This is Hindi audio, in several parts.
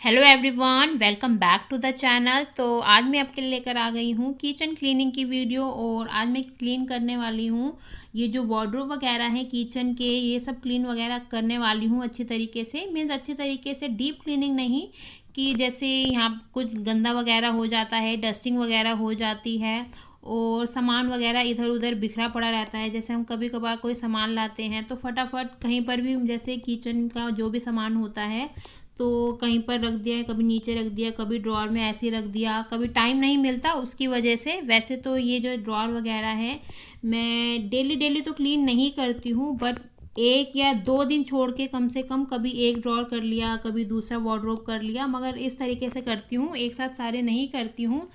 Hello everyone, welcome back to the channel. तो आज मैं आपके लिए लेकर आ गई हूँ किचन क्लीनिंग की वीडियो। और आज मैं क्लीन करने वाली हूँ ये जो वार्डरोब वगैरह हैं किचन के, ये सब क्लीन वगैरह करने वाली हूँ अच्छी तरीके से। मीन्स अच्छी तरीके से, डीप क्लीनिंग नहीं कि जैसे यहाँ कुछ गंदा वगैरह हो जाता है, डस्टिंग वगैरह हो जाती है और सामान वगैरह इधर उधर बिखरा पड़ा रहता है। जैसे हम कभी कभार कोई सामान लाते हैं तो फटाफट कहीं पर भी, जैसे किचन का जो भी सामान होता है तो कहीं पर रख दिया, कभी नीचे रख दिया, कभी ड्रॉर में ऐसे ही रख दिया, कभी टाइम नहीं मिलता उसकी वजह से। वैसे तो ये जो ड्रॉर वगैरह है मैं डेली डेली तो क्लीन नहीं करती हूँ, बट एक या दो दिन छोड़ के कम से कम कभी एक ड्रॉर कर लिया, कभी दूसरा वार्डरोब कर लिया, मगर इस तरीके से करती हूँ, एक साथ सारे नहीं करती हूँ।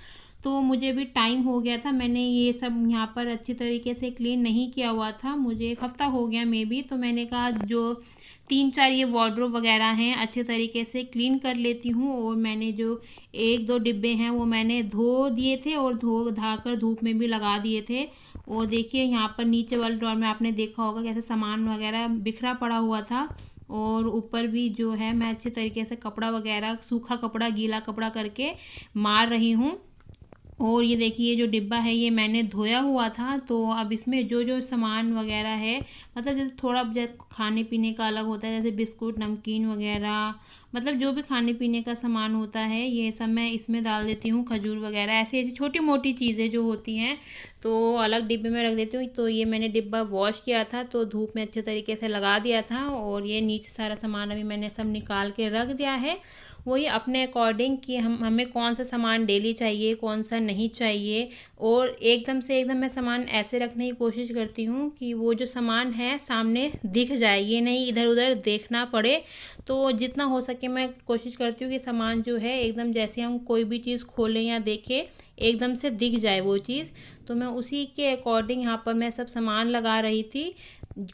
तो मुझे भी टाइम हो गया था, मैंने ये सब यहाँ पर अच्छी तरीके से क्लीन नहीं किया हुआ था, मुझे एक हफ़्ता हो गया मे बी। तो मैंने कहा जो तीन चार ये वार्डरोब वगैरह हैं अच्छे तरीके से क्लीन कर लेती हूँ। और मैंने जो एक दो डिब्बे हैं वो मैंने धो दिए थे और धो धा कर धूप में भी लगा दिए थे। और देखिए यहाँ पर नीचे वाले ड्रॉर में आपने देखा होगा कैसे सामान वगैरह बिखरा पड़ा हुआ था। और ऊपर भी जो है मैं अच्छे तरीके से कपड़ा वगैरह, सूखा कपड़ा गीला कपड़ा करके मार रही हूँ। और ये देखिए जो डिब्बा है ये मैंने धोया हुआ था। तो अब इसमें जो जो सामान वगैरह है, मतलब जैसे थोड़ा जैसे खाने पीने का अलग होता है, जैसे बिस्कुट नमकीन वगैरह, मतलब जो भी खाने पीने का सामान होता है ये सब मैं इसमें डाल देती हूँ। खजूर वगैरह ऐसी ऐसी छोटी मोटी चीज़ें जो होती हैं तो अलग डिब्बे में रख देती हूँ। तो ये मैंने डिब्बा वॉश किया था तो धूप में अच्छे तरीके से लगा दिया था। और ये नीचे सारा सामान अभी मैंने सब निकाल के रख दिया है, वही अपने अकॉर्डिंग कि हमें कौन सा सामान डेली चाहिए, कौन सा नहीं चाहिए। और एकदम से एकदम मैं सामान ऐसे रखने की कोशिश करती हूँ कि वो जो सामान है सामने दिख जाए, ये नहीं इधर उधर देखना पड़े। तो जितना हो सके मैं कोशिश करती हूँ कि सामान जो है एकदम, जैसे हम कोई भी चीज़ खोलें या देखें एकदम से दिख जाए वो चीज़। तो मैं उसी के अकॉर्डिंग यहाँ पर मैं सब सामान लगा रही थी।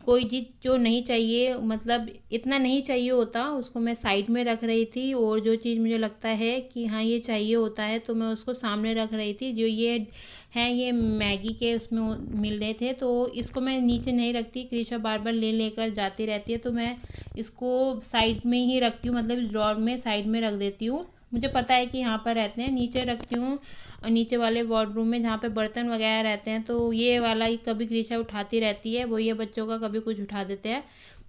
कोई चीज़ जो नहीं चाहिए, मतलब इतना नहीं चाहिए होता, उसको मैं साइड में रख रही थी। और जो चीज़ मुझे लगता है कि हाँ ये चाहिए होता है तो मैं उसको सामने रख रही थी। जो ये है ये मैगी के उसमें मिल रहे थे तो इसको मैं नीचे नहीं रखती, कृषा बार बार ले लेकर जाती रहती है तो मैं इसको साइड में ही रखती हूँ, मतलब ड्रॉर में साइड में रख देती हूँ। मुझे पता है कि यहाँ पर रहते हैं, नीचे रखती हूँ और नीचे वाले वार्डरूम में जहाँ पे बर्तन वगैरह रहते हैं। तो ये वाला ही कभी ग्रीशा उठाती रहती है, वो ये बच्चों का कभी कुछ उठा देते हैं।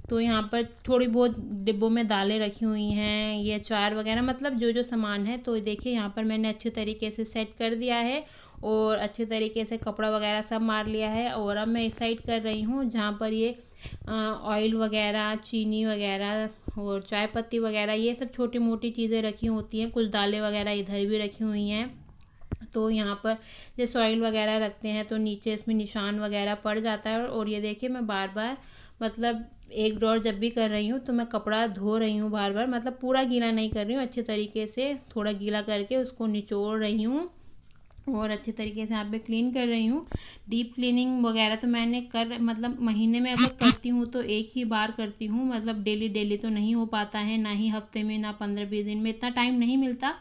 तो यहाँ पर थोड़ी बहुत डिब्बों में दालें रखी हुई हैं, ये अचार वगैरह, मतलब जो जो सामान है। तो देखिए यहाँ पर मैंने अच्छे तरीके से सेट कर दिया है और अच्छे तरीके से कपड़ा वगैरह सब मार लिया है। और अब मैं इस साइड कर रही हूँ जहाँ पर ये ऑयल वगैरह, चीनी वगैरह और चाय पत्ती वगैरह, ये सब छोटी मोटी चीज़ें रखी होती हैं। कुछ दालें वगैरह इधर भी रखी हुई हैं। तो यहाँ पर जैसे ऑयल वगैरह रखते हैं तो नीचे इसमें निशान वगैरह पड़ जाता है। और ये देखिए मैं बार बार, मतलब एक ड्रॉर जब भी कर रही हूँ तो मैं कपड़ा धो रही हूँ बार बार, मतलब पूरा गीला नहीं कर रही हूँ, अच्छे तरीके से थोड़ा गीला करके उसको निचोड़ रही हूँ और अच्छे तरीके से यहाँ पे क्लीन कर रही हूँ। डीप क्लीनिंग वगैरह तो मैंने मतलब महीने में अगर करती हूँ तो एक ही बार करती हूँ, मतलब डेली डेली तो नहीं हो पाता है, ना ही हफ्ते में, ना 15-20 दिन में, इतना टाइम नहीं मिलता।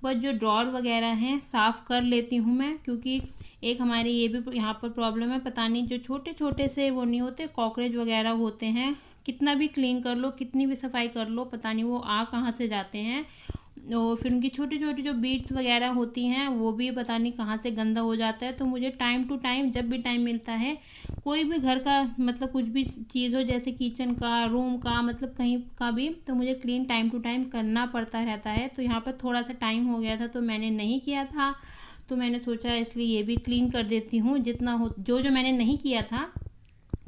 बट जो ड्रॉर वगैरह हैं साफ़ कर लेती हूँ मैं, क्योंकि एक हमारे ये भी यहाँ पर प्रॉब्लम है, पता नहीं जो छोटे छोटे से वो नहीं होते कॉकरोच वगैरह होते हैं, कितना भी क्लीन कर लो, कितनी भी सफाई कर लो, पता नहीं वो आ कहाँ से जाते हैं। और फिर उनकी छोटी छोटी जो बीड्स वगैरह होती हैं वो भी पता नहीं कहाँ से गंदा हो जाता है। तो मुझे टाइम टू टाइम, जब भी टाइम मिलता है, कोई भी घर का, मतलब कुछ भी चीज़ हो, जैसे किचन का, रूम का, मतलब कहीं का भी, तो मुझे क्लीन टाइम टू टाइम करना पड़ता रहता है। तो यहाँ पर थोड़ा सा टाइम हो गया था तो मैंने नहीं किया था, तो मैंने सोचा इसलिए ये भी क्लीन कर देती हूँ जितना हो, जो जो मैंने नहीं किया था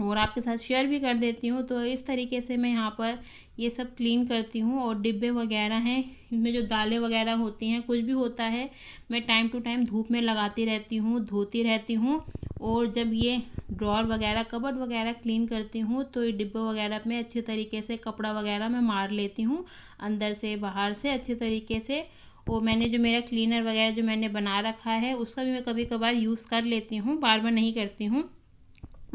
और आपके साथ शेयर भी कर देती हूँ। तो इस तरीके से मैं यहाँ पर ये सब क्लीन करती हूँ। और डिब्बे वगैरह हैं, इनमें जो दालें वगैरह होती हैं, कुछ भी होता है, मैं टाइम टू टाइम धूप में लगाती रहती हूँ, धोती रहती हूँ। और जब ये ड्रॉर वगैरह, कबर्ड वगैरह क्लीन करती हूँ तो ये डिब्बे वगैरह में अच्छे तरीके से कपड़ा वगैरह मैं मार लेती हूँ, अंदर से बाहर से अच्छे तरीके से। और मैंने जो मेरा क्लीनर वगैरह जो मैंने बना रखा है उसका भी मैं कभी कभार यूज़ कर लेती हूँ, बार बार नहीं करती हूँ।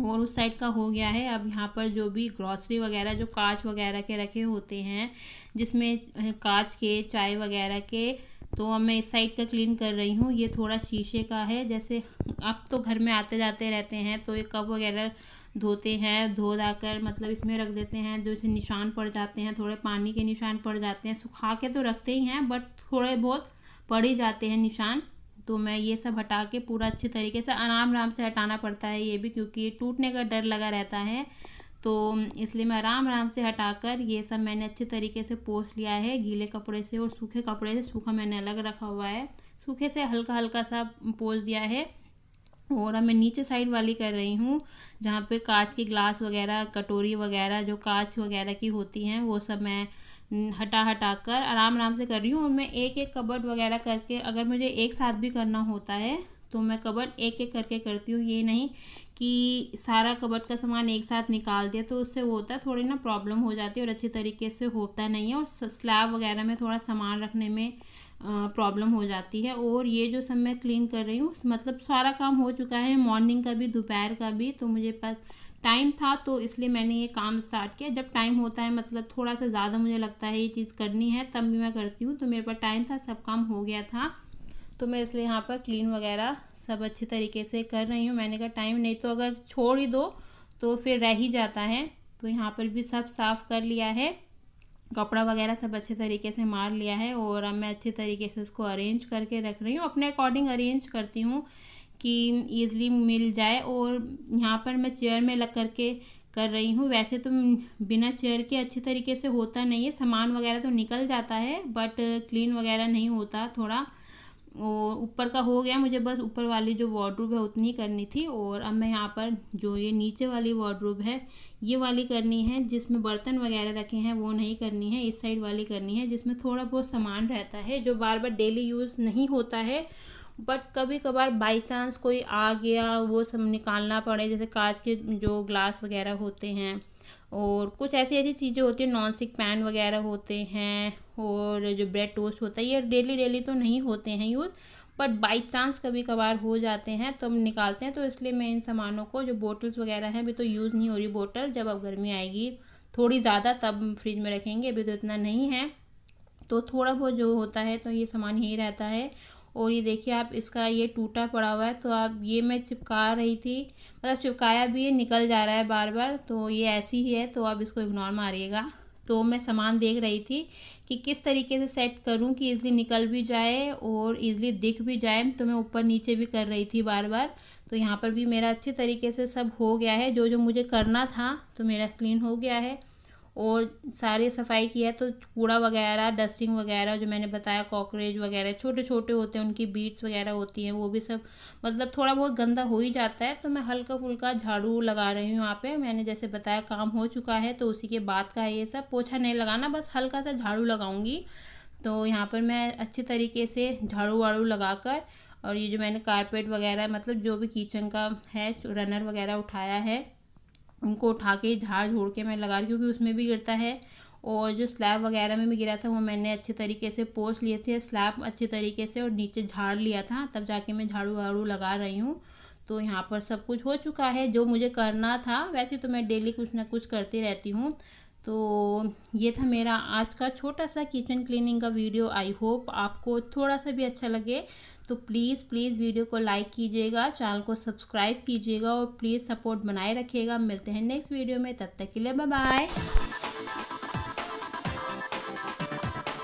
और उस साइड का हो गया है। अब यहाँ पर जो भी ग्रॉसरी वगैरह, जो कांच वगैरह के रखे होते हैं, जिसमें कांच के, चाय वगैरह के, तो अब मैं इस साइड का क्लीन कर रही हूँ। ये थोड़ा शीशे का है, जैसे आप तो घर में आते जाते रहते हैं तो ये कप वगैरह धोते हैं, धो धाकर मतलब इसमें रख देते हैं, जो इसे निशान पड़ जाते हैं, थोड़े पानी के निशान पड़ जाते हैं। सुखा के तो रखते ही हैं बट थोड़े बहुत पड़ ही जाते हैं निशान। तो मैं ये सब हटा के पूरा अच्छी तरीके से आराम से हटाना पड़ता है ये भी, क्योंकि ये टूटने का डर लगा रहता है। तो इसलिए मैं आराम से हटाकर ये सब मैंने अच्छे तरीके से पोंछ लिया है गीले कपड़े से और सूखे कपड़े से। सूखा मैंने अलग रखा हुआ है, सूखे से हल्का सा पोंछ दिया है। और अब मैं नीचे साइड वाली कर रही हूँ, जहाँ पे कांच के ग्लास वगैरह, कटोरी वगैरह जो कांच वगैरह की होती हैं, वो सब मैं हटा कर आराम से कर रही हूँ। और मैं एक एक कबर्ड वगैरह करके, अगर मुझे एक साथ भी करना होता है तो मैं कबर्ड एक एक करके करती हूँ। ये नहीं कि सारा कबर्ड का सामान एक साथ निकाल दिया, तो उससे वो होता है थोड़ी ना प्रॉब्लम हो जाती है और अच्छी तरीके से होता नहीं है, और स्लैब वगैरह में थोड़ा सामान रखने में प्रॉब्लम हो जाती है। और ये जो सब मैं क्लीन कर रही हूँ, मतलब सारा काम हो चुका है, मॉर्निंग का भी दोपहर का भी। तो मुझे पास टाइम था तो इसलिए मैंने ये काम स्टार्ट किया। जब टाइम होता है, मतलब थोड़ा सा ज़्यादा मुझे लगता है ये चीज़ करनी है, तब भी मैं करती हूँ। तो मेरे पास टाइम था, सब काम हो गया था, तो मैं इसलिए यहाँ पर क्लीन वगैरह सब अच्छी तरीके से कर रही हूँ। मैंने कहा टाइम नहीं तो अगर छोड़ ही दो तो फिर रह ही जाता है। तो यहाँ पर भी सब साफ़ कर लिया है, कपड़ा वगैरह सब अच्छे तरीके से मार लिया है। और अब मैं अच्छे तरीके से इसको अरेंज करके रख रही हूँ, अपने अकॉर्डिंग अरेंज करती हूँ कि ईज़िली मिल जाए। और यहाँ पर मैं चेयर में लग करके कर रही हूँ। वैसे तो बिना चेयर के अच्छे तरीके से होता नहीं है, सामान वगैरह तो निकल जाता है बट क्लीन वगैरह नहीं होता थोड़ा। और ऊपर का हो गया, मुझे बस ऊपर वाली जो वार्डरोब है उतनी करनी थी। और अब मैं यहाँ पर जो ये नीचे वाली वार्डरोब है ये वाली करनी है, जिसमें बर्तन वगैरह रखे हैं वो नहीं करनी है, इस साइड वाली करनी है, जिसमें थोड़ा बहुत सामान रहता है जो बार बार डेली यूज़ नहीं होता है, बट कभी कभार बाई चांस कोई आ गया वो सब निकालना पड़े। जैसे कांच के जो ग्लास वगैरह होते हैं, और कुछ ऐसी चीज़ें होती हैं, नॉन स्टिक पैन वगैरह होते हैं, और जो ब्रेड टोस्ट होता है, ये डेली तो नहीं होते हैं यूज़, बट बाई चांस कभी कभार हो जाते हैं तो हम निकालते हैं। तो इसलिए मैं इन सामानों को, जो बोटल्स वगैरह हैं, अभी तो यूज़ नहीं हो रही बोतल, जब अब गर्मी आएगी थोड़ी ज़्यादा तब फ्रिज में रखेंगे, अभी तो इतना नहीं है। तो थोड़ा बहुत जो होता है तो ये सामान यही रहता है। और ये देखिए आप, इसका ये टूटा पड़ा हुआ है, तो आप ये मैं चिपका रही थी, मतलब चिपकाया भी है, निकल जा रहा है बार बार, तो ये ऐसी ही है, तो आप इसको इग्नोर मारिएगा। तो मैं सामान देख रही थी कि किस तरीके से सेट करूं कि ईज़िली निकल भी जाए और ईज़िली दिख भी जाए, तो मैं ऊपर नीचे भी कर रही थी बार बार। तो यहाँ पर भी मेरा अच्छे तरीके से सब हो गया है, जो मुझे करना था तो मेरा क्लीन हो गया है। और सारी सफाई की है, तो कूड़ा वगैरह, डस्टिंग वगैरह, जो मैंने बताया, कॉकरोच वगैरह छोटे छोटे होते हैं, उनकी बीट्स वगैरह होती हैं, वो भी सब मतलब थोड़ा बहुत गंदा हो ही जाता है। तो मैं हल्का फुल्का झाड़ू लगा रही हूँ यहाँ पे। मैंने जैसे बताया काम हो चुका है, तो उसी के बाद का है ये सब। पोछा नहीं लगाना, बस हल्का सा झाड़ू लगाऊंगी। तो यहाँ पर मैं अच्छे तरीके से झाड़ू वाड़ू लगा कर, और ये जो मैंने कारपेट वगैरह, मतलब जो भी किचन का है, रनर वगैरह उठाया है, उनको उठा के झाड़ झूड़ के मैं लगा रही हूँ, क्योंकि उसमें भी गिरता है। और जो स्लैब वगैरह में भी गिरा था वो मैंने अच्छे तरीके से पोंछ लिए थे, स्लैब अच्छे तरीके से, और नीचे झाड़ लिया था, तब जाके मैं झाड़ू वाड़ू लगा रही हूँ। तो यहाँ पर सब कुछ हो चुका है जो मुझे करना था। वैसे तो मैं डेली कुछ ना कुछ करती रहती हूँ। तो ये था मेरा आज का छोटा सा किचन क्लीनिंग का वीडियो। आई होप आपको थोड़ा सा भी अच्छा लगे। तो प्लीज़ वीडियो को लाइक कीजिएगा, चैनल को सब्सक्राइब कीजिएगा, और प्लीज़ सपोर्ट बनाए रखिएगा। मिलते हैं नेक्स्ट वीडियो में, तब तक के लिए बाय बाय।